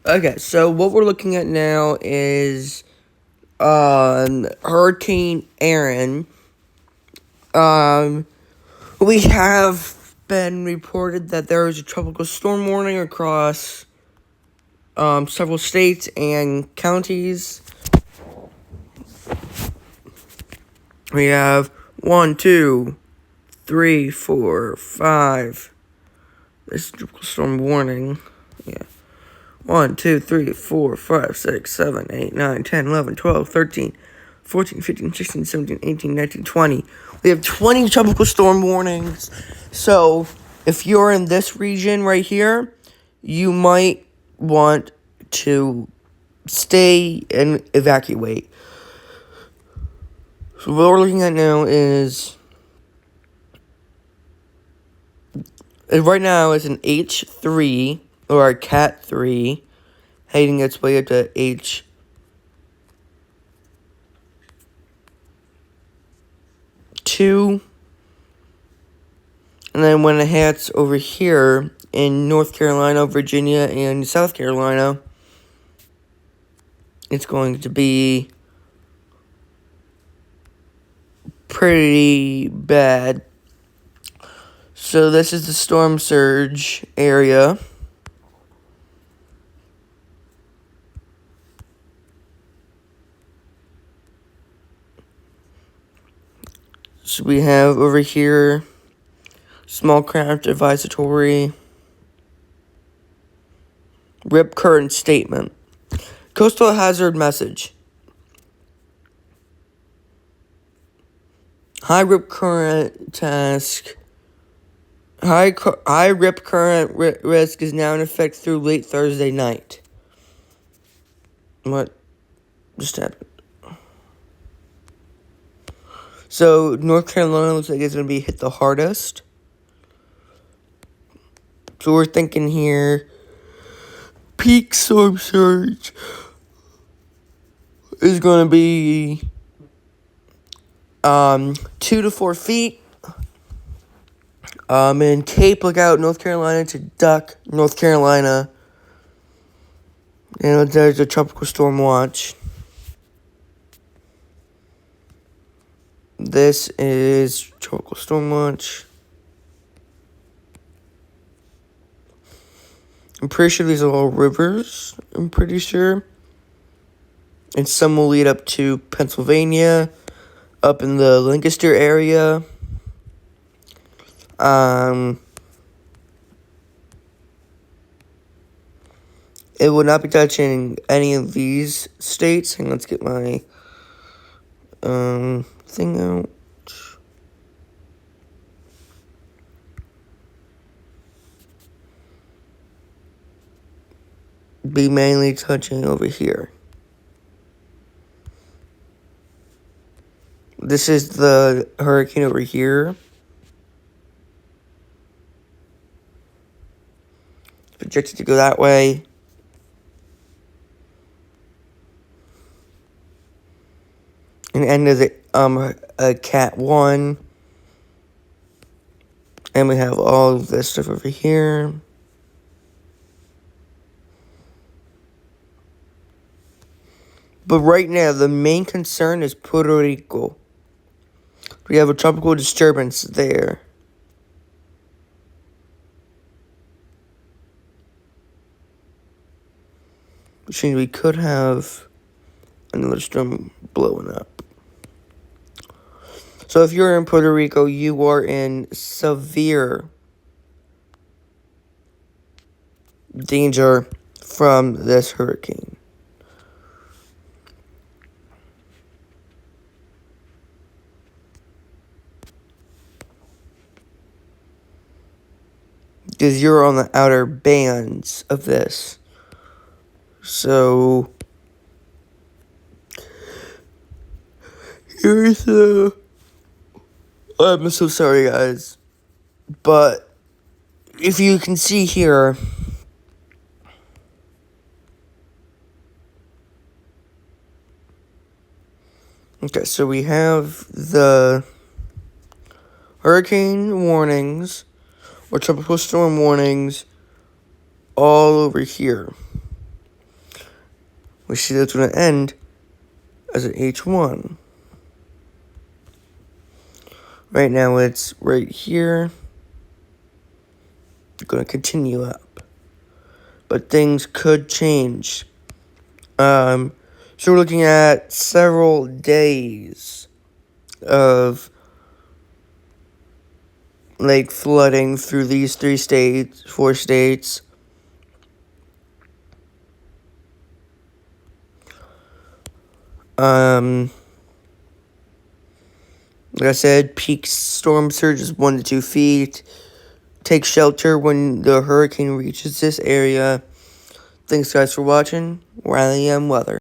Okay, so what we're looking at now is Hurricane Erin. Um, we have been reported that there is a tropical storm warning across several states and counties. We have 1, 2, 3, 4, 5. This is tropical storm warning. Yeah. 1, 2, 3, 4, 5, 6, 7, 8, 9, 10, 11, 12, 13, 14, 15, 16, 17, 18, 19, 20. We have 20 tropical storm warnings. So, if you're in this region right here, you might want to stay and evacuate. So, what we're looking at now is, right now it's an H3, or a Cat 3, heading its way up to H2. And then when it hits over here in North Carolina, Virginia, and South Carolina, it's going to be pretty bad. So this is the storm surge area. So we have over here, small craft advisory, rip current statement, coastal hazard message, high rip current task, high rip current risk is now in effect through late Thursday night. What just happened? So North Carolina looks like it's going to be hit the hardest. So we're thinking here, peak storm surge is going to be 2 to 4 feet. And Cape Lookout, North Carolina to Duck, North Carolina. And there's a tropical storm watch. This is tropical storm watch. I'm pretty sure these are all rivers, I'm pretty sure. And some will lead up to Pennsylvania, up in the Lancaster area. It will not be touching any of these states. And let's get my thing out. Be mainly touching over here. This is the hurricane over here. Projected to go that way. And end of the a Cat 1. And we have all of this stuff over here. But right now, the main concern is Puerto Rico. We have a tropical disturbance there. Which means we could have another storm blowing up. So if you're in Puerto Rico, you are in severe danger from this hurricane. Because you're on the outer bands of this. So here's the... I'm so sorry, guys. But if you can see here, okay, so we have the hurricane warnings or tropical storm warnings all over here. We see that's going to end as an H1. Right now it's right here. It's going to continue up. But things could change. So we're looking at several days of like flooding through these 4 states. Like I said, peak storm surge is 1 to 2 feet. Take shelter when the hurricane reaches this area. Thanks guys for watching. Riley M. Weather.